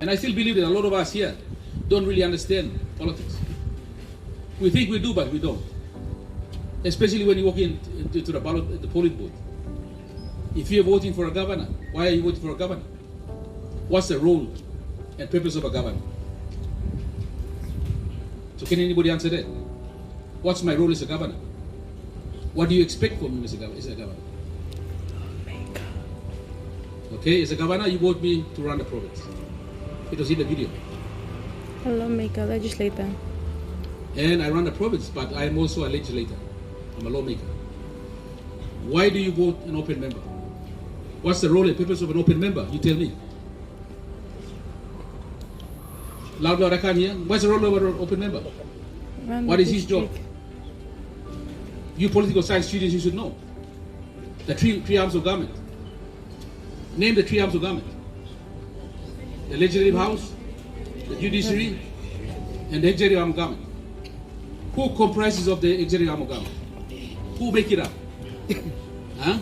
And I still believe that a lot of us here don't really understand politics. We think we do, but we don't. Especially when you walk into the ballot, the polling booth. If you're voting for a governor, why are you voting for a governor? What's the role and purpose of a governor? So can anybody answer that? What's my role as a governor? What do you expect from me as a governor? Okay, as a governor, you vote me to run the province. It was in the video. A lawmaker, legislator. And I run the province, but I am also a legislator. I'm a lawmaker. Why do you vote an open member? What's the role and purpose of an open member? You tell me. Loud, I can't hear. What's the role of an open member? What is his job? You political science students, you should know. The three arms of government. Name the three arms of government. The legislative house, the judiciary, and the executive arm of government. Who comprises of the executive arm of government? Who make it up? Huh?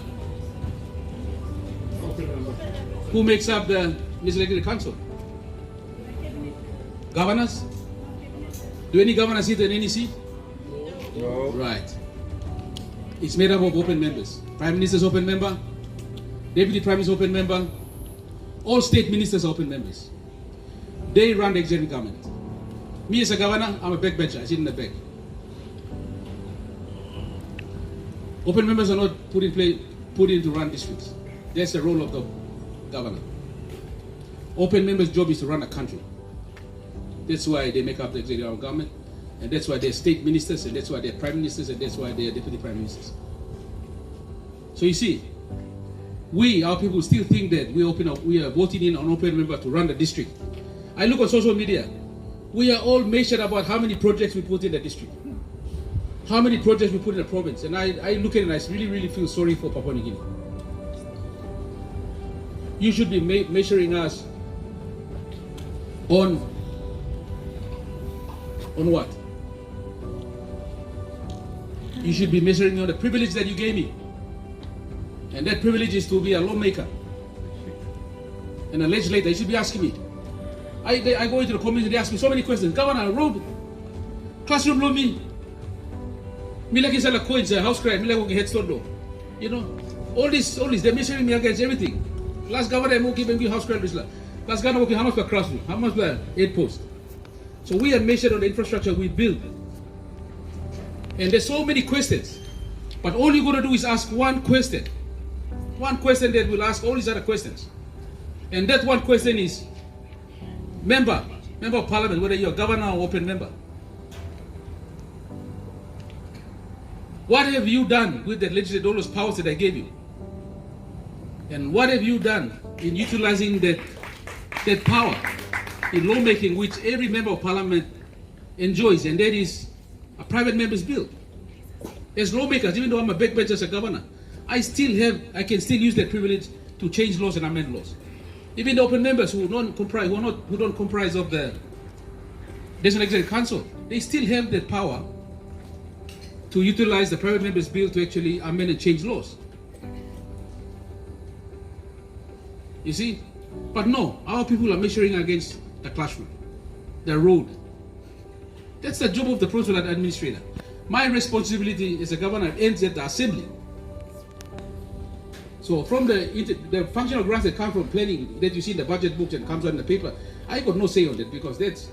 Who makes up the legislative council? Governors? Do any governors sit in any seat? No. Right. It's made up of open members. Prime Minister's open member, Deputy Prime Minister's open member, all state ministers are open members. They run the executive government. Me as a governor, I'm a backbencher. I sit in the back. Open members are not put in to run districts. That's the role of the governor. Open members' job is to run a country. That's why they make up the executive government, and that's why they're state ministers, and that's why they're prime ministers, and that's why they're deputy prime ministers. So you see, our people still think that we are voting in an open member to run the district. I look on social media. We are all measured about how many projects we put in the district, how many projects we put in the province, and I look at it and I really, really feel sorry for Papua New Guinea. You should be measuring us on what? You should be measuring on the privilege that you gave me. And that privilege is to be a lawmaker and a legislator. You should be asking me. I go into the community, they ask me so many questions. Governor, road, classroom room me. Me like inside a coins, house crime, me like headstone door. You know, all this, they're measuring me against everything. Last governor, I'm giving me house crime. Last governor, how much per classroom? How much per 8 posts? So we are measured on the infrastructure we build. And there's so many questions. But all you're going to do is ask one question. One question that will ask all these other questions. And that one question is, member of parliament, whether you're a governor or open member. What have you done with the legislative all those powers that I gave you? And what have you done in utilizing that power in lawmaking, which every member of parliament enjoys, and that is a private member's bill? As lawmakers, even though I'm a backbencher as a governor, I can still use that privilege to change laws and amend laws. Even the open members who don't comprise of the National Executive Council, they still have that power to utilize the private member's bill to actually amend and change laws. You see? But no, our people are measuring against the classroom, the road. That's the job of the provincial administrator. My responsibility as a governor ends at the assembly. So from the functional grants that come from planning that you see in the budget books and comes out in the paper, I got no say on that because that's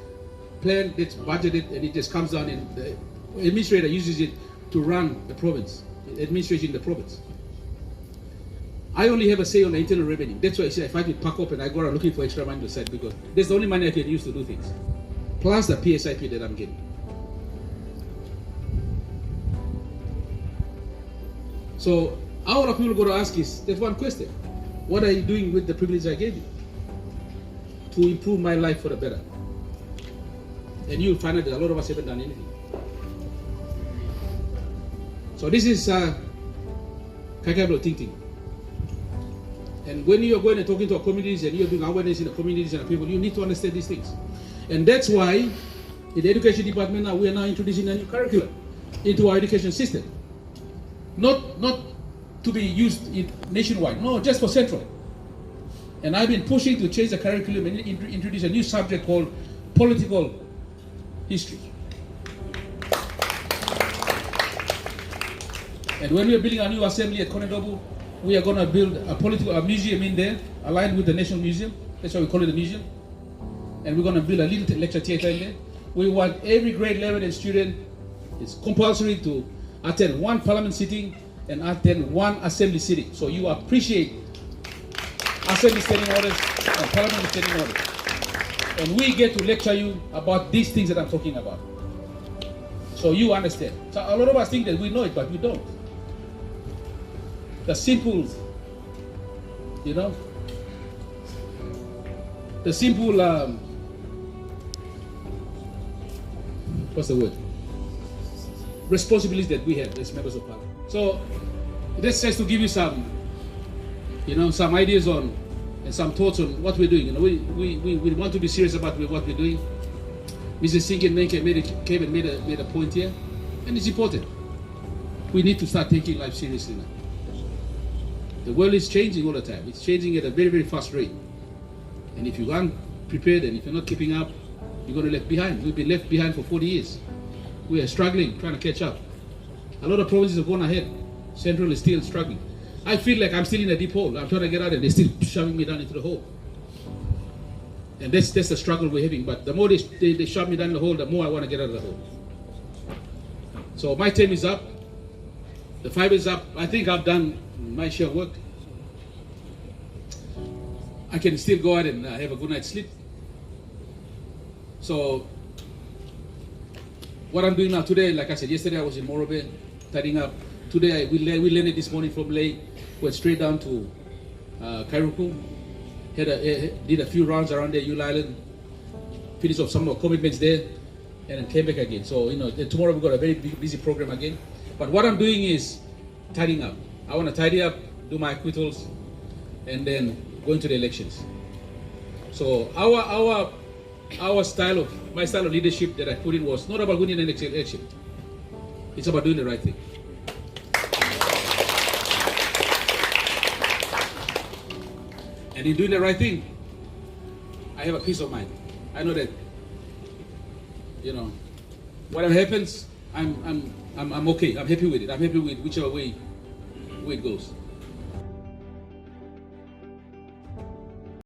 planned, that's budgeted, and it just comes down and the administrator uses it to run the province, administration in the province. I only have a say on the internal revenue. That's why I say if I could pack up and I go around looking for extra money to the side because that's the only money I can use to do things. Plus the PSIP that I'm getting. So our people go to ask is, there's one question. What are you doing with the privilege I gave you? To improve my life for the better. And you'll find out that a lot of us haven't done anything. So this is Kakablo thinking. And when you're going and talking to our communities and you're doing awareness in the communities and the people, you need to understand these things. And that's why in the education department now, we are now introducing a new curriculum into our education system. Not to be used nationwide, no, just for Central. And I've been pushing to change the curriculum and introduce a new subject called political history. And when we're building our new assembly at Konedobu, we are going to build a museum in there, aligned with the National Museum. That's why we call it a museum. And we're going to build a little lecture theater in there. We want every grade 11 student, it's compulsory to attend one parliament sitting and attend one assembly sitting. So you appreciate assembly standing orders and parliament standing orders. And we get to lecture you about these things that I'm talking about. So you understand. So a lot of us think that we know it, but we don't. The simple, the simple, what's the word? Responsibilities that we have as members of parliament. So that's just to give you some, some ideas on and some thoughts on what we're doing. We want to be serious about what we're doing. Mrs. Sinkin Menke came and made a point here, and it's important. We need to start taking life seriously now. The world is changing all the time. It's changing at a very, very fast rate. And if you aren't prepared and if you're not keeping up, you're going to be left behind. We've been left behind for 40 years. We are struggling, trying to catch up. A lot of provinces have gone ahead. Central is still struggling. I feel like I'm still in a deep hole. I'm trying to get out and they're still shoving me down into the hole. And that's the struggle we're having. But the more they shove me down in the hole, the more I want to get out of the hole. So my term is up. The fiber is up. I think I've done my share of work. I can still go out and have a good night's sleep. So what I'm doing now today, like I said, yesterday I was in Moale, tidying up. Today we landed this morning from Ley, went straight down to Kairuku, did a few rounds around the Yule Island, finished off some more commitments there, and then came back again. So tomorrow we've got a very busy program again. But what I'm doing is tidying up. I want to tidy up, do my acquittals, and then go into the elections. So my style of leadership that I put in was not about winning an election. It's about doing the right thing. And in doing the right thing, I have a peace of mind. I know that, whatever happens, I'm okay. I'm happy with it. I'm happy with whichever way it goes.